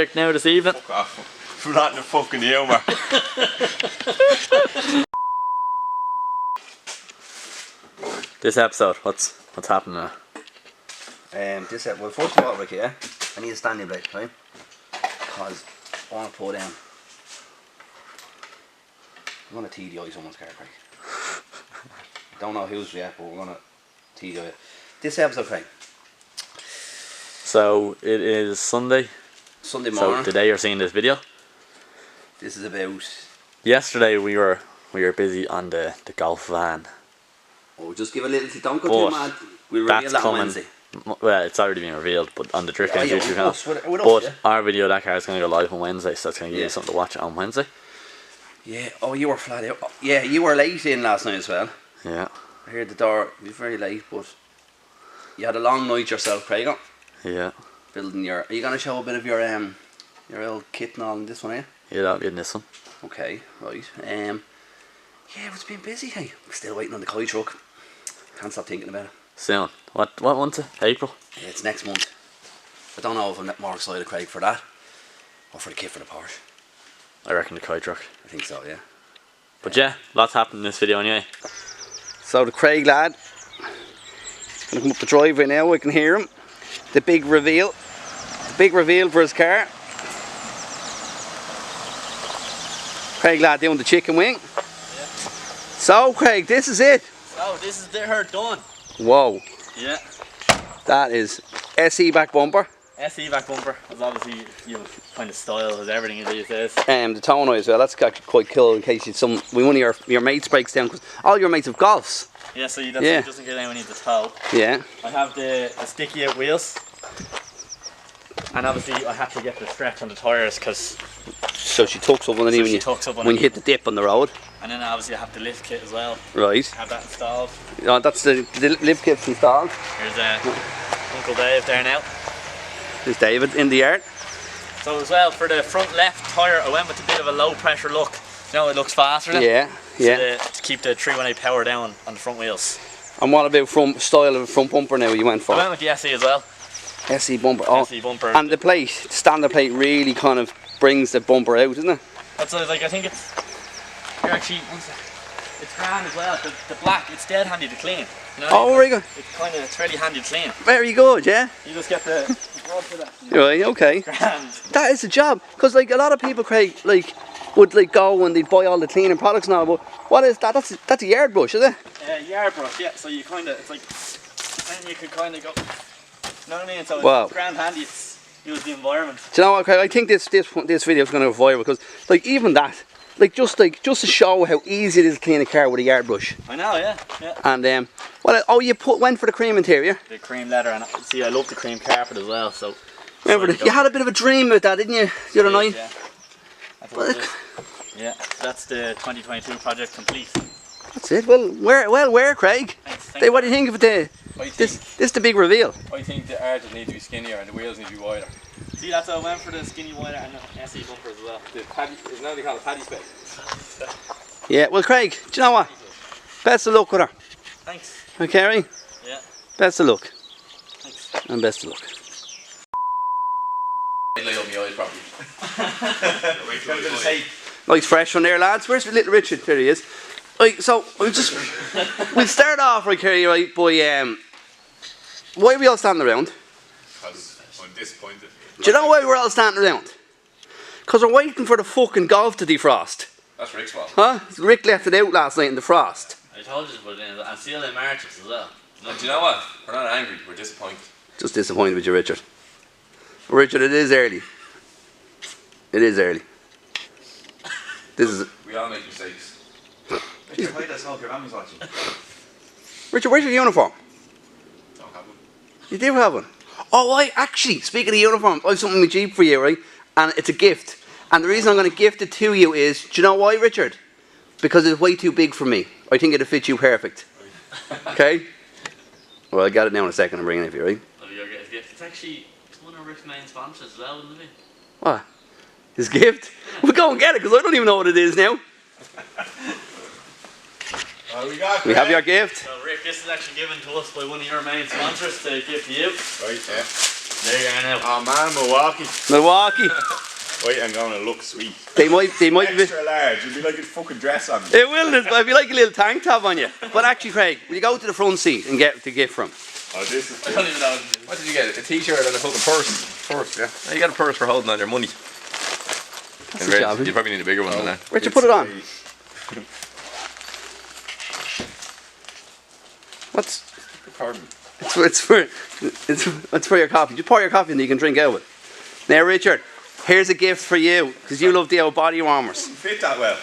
project now this evening? Fuck off. I'm not in the fucking humour. This episode, what's happening now? Well, first of all, Ricky, I need a standing blade, right? Because I want to pull down. I'm going to TDI someone's car, Craig. Don't know whose yet, but we're going to TDI it. This episode, Craig. So it is Sunday Sunday morning. So today you're seeing this video. This is about... Yesterday we were busy on the golf van. Oh, just give a little... Don't go too mad. We'll reveal that on Wednesday. Well, it's already been revealed, but on the Drift Games YouTube channel. But our video, that car is going to go live on Wednesday, so it's going to give you something to watch on Wednesday. Yeah. Oh, you were flat out. Oh, yeah, you were late in last night as well. Yeah. I heard the door. You were very late, but you had a long night yourself, Craig. Yeah. Building your... Are you going to show a bit of your old kit and all in this one, are you? Yeah, that'll be in this one. Okay, right. Yeah, it's been busy, hey. I'm still waiting on the koi truck. Can't stop thinking about it. Soon. What month? April? Yeah, it's next month. I don't know if I'm more excited, Craig, for that or for the kit for the Porsche. I reckon the koi truck. I think so, yeah. But yeah, lots happened in this video anyway. So the Craig lad, gonna come up the driveway now, we can hear him. The big reveal. The big reveal for his car. Craig lad doing the chicken wing. Yeah. So Craig, this is it. So this is her done. Whoa. Yeah. That is SE back bumper. SE back bumper is obviously, you know, kind of style as everything these days. The tonneau as well, that's actually quite cool in case one of your mates breaks down, because all your mates have golfs. Yeah, so just in case anyone needs a tow. Yeah. I have the sticky out wheels. And obviously I had to get the stretch on the tyres because... So she tucks up underneath when you hit the dip on the road. And then obviously I have the lift kit as well. Right. Have that installed. Oh, that's the lift kit's installed. Here's Uncle Dave there now. There's David in the yard. So as well, for the front left tyre I went with a bit of a low pressure look. You know, it looks faster then. Yeah, yeah. To keep the 318 power down on the front wheels. And what about style of front bumper now you went for? I went with the SE as well. SE bumper. Oh. SE bumper. And the standard plate really kind of brings the bumper out, isn't it? That's like, I think it's... You're actually... It's grand as well. The black, it's dead handy to clean. You know, oh, very good. It's really handy to clean. Very good, yeah. You just get the rod for that. Right, okay. Grand. That is the job. Because like a lot of people, Craig, would go and they'd buy all the cleaning products now, but what is that? That's a yard brush, is it? Yard brush, yeah. So you kind of, it's like, then you could kind of go, you know what I mean? So wow. It's grand handy, it's use the environment. Do you know what, Craig? I think this video is going to go viral because, like, even that, just to show how easy it is to clean a car with a yard brush. I know, yeah. And you went for the cream interior. The cream leather, and see, I love the cream carpet as well. So remember, you had a bit of a dream about that, didn't you, the other night? Yeah. Yeah, so that's the 2022 project complete. That's it. Well, where, Craig? Thanks. What do you think of this is the big reveal? I think the arches need to be skinnier and the wheels need to be wider. See, that's why I went for the skinny wider and the SE bumper as well. It's now they call it paddy spec. Yeah, well, Craig, do you know what? Best of luck with her. Thanks. Okay, right? Yeah. Best of luck. Thanks. And best of luck. I'd lay up my eyes properly. Nice fresh one there, lads. Where's little Richard? There he is. Right, so we'll start off right here, right, by why are we all standing around? Because I'm disappointed. Do you know why we're all standing around? Because we're waiting for the fucking golf to defrost. That's Rick's fault. Huh? Rick left it out last night in the frost. I told you to put it in, and seal in marches as well. No, do you know what? We're not angry, we're disappointed. Just disappointed with you, Richard. Richard, it is early. It is early. We all make mistakes. Richard, why does hope your mommy's watching? Richard, where's your uniform? Don't have one. You do have one. Oh, actually, speaking of uniforms, I have something in my Jeep for you, right? And it's a gift. And the reason I'm going to gift it to you is, do you know why, Richard? Because it's way too big for me. I think it'll fit you perfect. Okay? Well, I got it now in a second. I'm bringing it for you, right? Oh, your gift. It's actually one of Rick's main sponsors as well, isn't it? What? His gift? We'll go and get it, because I don't even know what it is now. We have your gift. So Rick, this is actually given to us by one of your main sponsors to give to you. Right, yeah. There you are now. Oh man, Milwaukee. Milwaukee. Wait, I'm gonna look sweet. They might be. Extra large. You'll be like a fucking dress on me. It will. I'd be like a little tank top on you. But actually, Craig, will you go to the front seat and get the gift from? Oh, this is I don't even know. What did you get? A t-shirt and a fucking purse. Purse, yeah. Oh, you got a purse for holding on your money. That's In the red. job. You probably need a bigger one than that. Richard, put it on. What's? Pardon. It's for your coffee. Just pour your coffee and you can drink out of it. Now, Richard, here's a gift for you because you love the old body warmers. fit that well.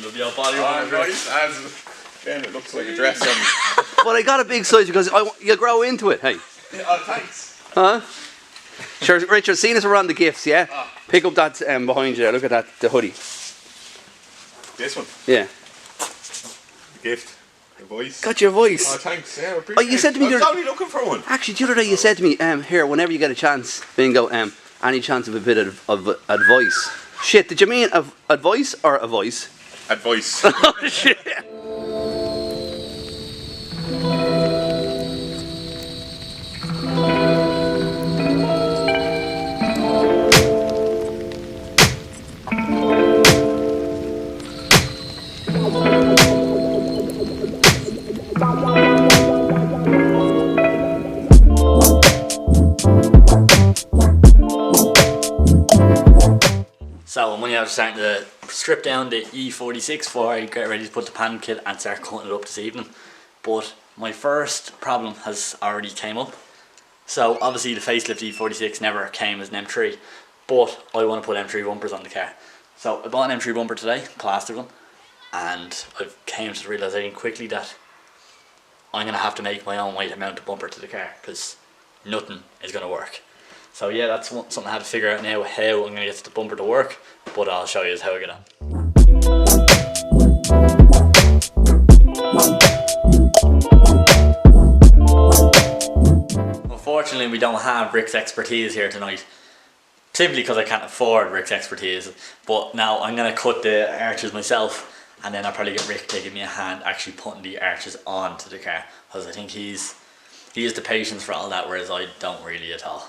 Love the old body Oh, warmer. nice. Again, it looks like a dress on me. But I got a big size because you'll grow into it. Hey, Oh, thanks. huh? Sure, Richard. Seeing as we're on the gifts, yeah. Pick up that behind you there. Look at that, the hoodie. This one. Yeah. Gift. The voice. Got your voice. Oh, thanks. Yeah, Oh, you said to me I the was other- only looking for one. Actually, the other day you said to me, here, whenever you get a chance, bingo, any chance of a bit of advice? Shit, did you mean advice or a voice? Advice. Oh shit. So I'm only after starting to strip down the E46 before I get ready to put the Pandem kit and start cutting it up this evening. But my first problem has already came up. So obviously the facelift E46 never came as an M3, but I want to put M3 bumpers on the car. So I bought an M3 bumper today, plastic one, and I came to the realisation quickly that I'm going to have to make my own weight amount of bumper to the car because nothing is going to work. So yeah, that's something I have to figure out now, how I'm going to get the bumper to work, but I'll show you how I get on. Unfortunately, we don't have Rick's expertise here tonight, simply because I can't afford Rick's expertise, but now I'm going to cut the arches myself, and then I'll probably get Rick to give me a hand actually putting the arches onto the car, because I think he has the patience for all that, whereas I don't really at all.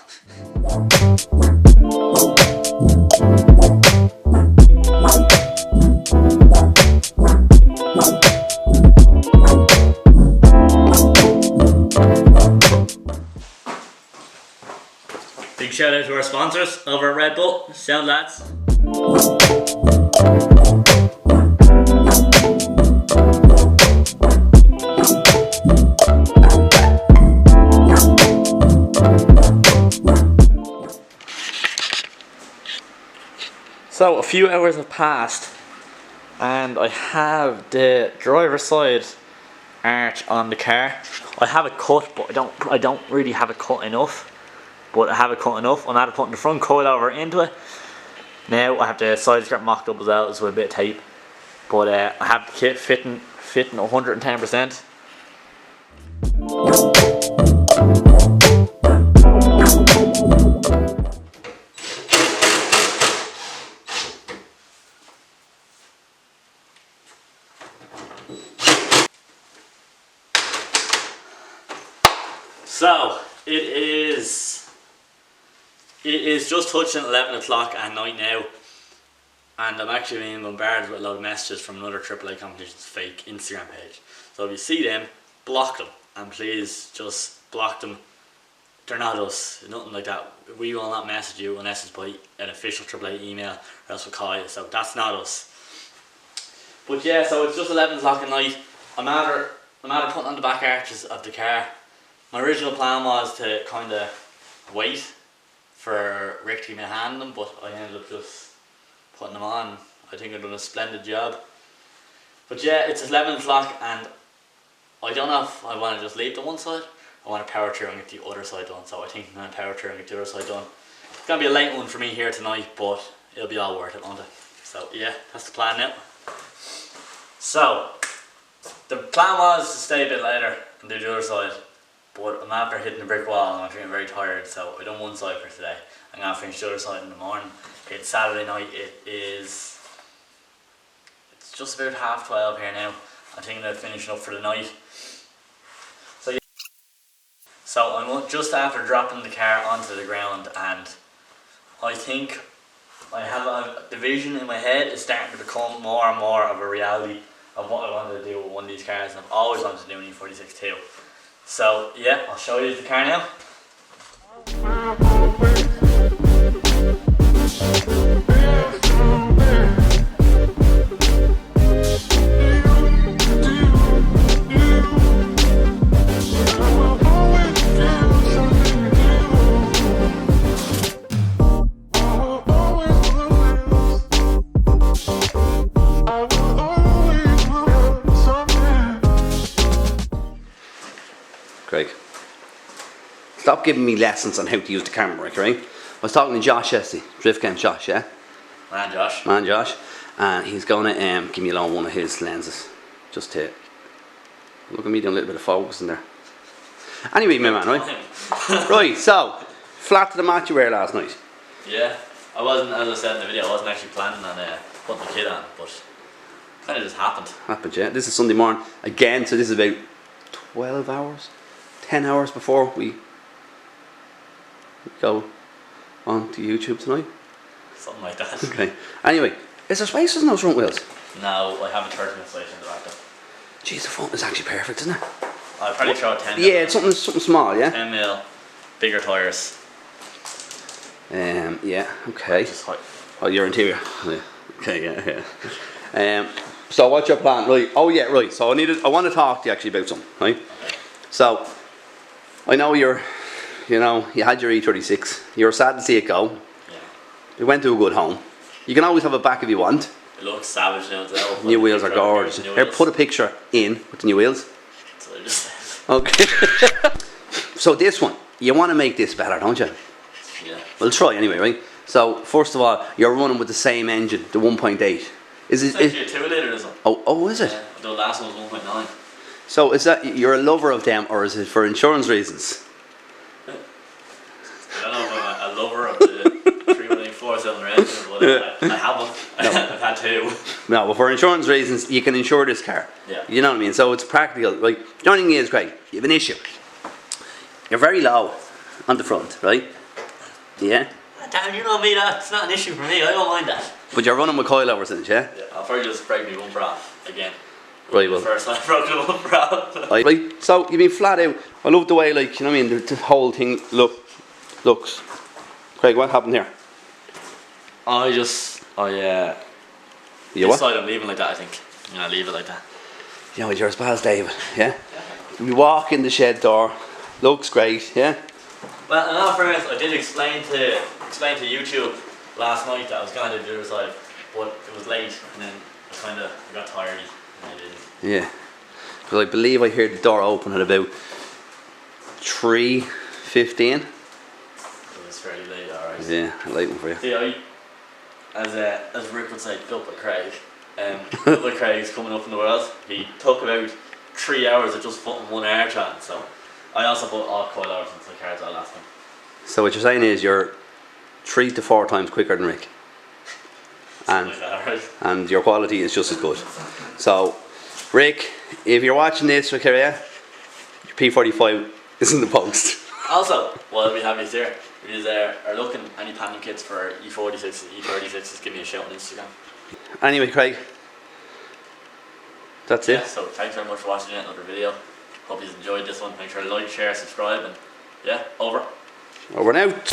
Big shout out to our sponsors over at Red Bull. Sound lads. So a few hours have passed and I have the driver's side arch on the car. I have it cut, but I don't really have it cut enough. But I have it cut enough. I'm after putting the front coilover into it. Now I have the side skirt mocked up as well, with a bit of tape. But I have the kit fitting 110%. So it is just touching 11 o'clock at night now, and I'm actually being bombarded with a lot of messages from another AAA competition's fake Instagram page. So if you see them, block them, and please just block them. They're not us, nothing like that. We will not message you unless it's by an official AAA email, or else we'll call you. So that's not us. But yeah, so it's just 11 o'clock at night. I'm after putting on the back arches of the car. My original plan was to kind of wait for Rick to give me a hand on them, but I ended up just putting them on. I think I've done a splendid job. But yeah, it's 11 o'clock and I don't know if I want to just leave the one side. I want to power through and get the other side done. So I think I'm going to power through and get the other side done. It's going to be a late one for me here tonight, but it'll be all worth it, won't it? So yeah, that's the plan now. So, the plan was to stay a bit later and do the other side. But I'm after hitting the brick wall and I'm feeling very tired, so I done one side for today. I'm going to finish the other side in the morning. It's Saturday night, it's just about 12:30 here now. I'm thinking of finishing up for the night. So I'm just after dropping the car onto the ground, and I think I have the vision in my head is starting to become more and more of a reality of what I wanted to do with one of these cars, and I've always wanted to do an E46 too. So yeah, I'll show you the car now. Craig, stop giving me lessons on how to use the camera, right? I was talking to Josh yesterday, Drift Game Josh, yeah? Man Josh. And he's going to give me a loan one of his lenses. Just to look at me doing a little bit of focus in there. Anyway, my man, right? Right, so, flat to the mat you were last night. Yeah, I wasn't, as I said in the video, I wasn't actually planning on putting the kit on, but kind of just happened. Happened, yeah. This is Sunday morning. Again, so this is about 12 hours, 10 hours before we go on to YouTube tonight. Something like that. Okay. Anyway, is there space in those front wheels? No, I have a 30-minute space in the back though. Jeez, the front is actually perfect, isn't it? I'll probably throw a 10 Yeah, it's something small, yeah? 10 mil, bigger tyres. Yeah, okay. Just height. Oh, your interior. Yeah. Okay, yeah. So what's your plan? Right. Oh yeah, right. So I want to talk to you actually about something, right? Okay. So I know you had your E36. You're sad to see it go. Yeah. It went to a good home. You can always have it back if you want. It looks savage now as well. New wheels are gorgeous. Here, put a picture in with the new wheels. That's what I just said. Okay. So this one, you want to make this better, don't you? Yeah. We'll try anyway, right? So first of all, you're running with the same engine, the 1.8. Is It's it? actually a 2 litre, isn't it? Oh, is it? Yeah, the last one was 1.9. So is that you're a lover of them, or is it for insurance reasons? I don't know if I'm a lover of the 3.4-cylinder engine or whatever. I have one. I've had two. No, but for insurance reasons, you can insure this car. Yeah. You know what I mean? So it's practical. Like, the only thing is, Craig, you have an issue. You're very low on the front, right? Yeah. Damn, you know me, that's not an issue for me. I don't mind that. But you're running with coilovers in it, yeah? Yeah, I'll probably just break my bumper off again. Right, well. First time I broke the bumper off. Right. So you've been flat out. I love the way, like, you know what I mean, the whole thing looks. Craig, what happened here? You what? decide I'm leaving like that, I think. I'm gonna leave it like that. You know, you're as bad as David, yeah? We walk in the shed door, looks great, yeah? Well, in all fairness, I did explain to YouTube last night that I was going to do this live, but it was late, and then I got tired, and I didn't. Yeah. Because I believe I heard the door open at about 3:15. It was fairly late, alright. Yeah, a late one for you. See, as Rick would say, built by Craig. Built by Craig's coming up in the world. He took about 3 hours of just putting one arch on, so I also put all coilovers into the cars all last time. So what you're saying is you're 3 to 4 times quicker than Rick. And, Like that, right? and your quality is just as good. So, Rick, if you're watching this, okay, yeah, your P45 is in the post. Also, while we have you here, if you are looking any Pandem kits for E46, E36, just give me a shout on Instagram. Anyway, Craig, that's Yeah, it. so thanks very much for watching another video. Hope you enjoyed this one. Make sure to like, share, subscribe, and yeah, over. Over and out.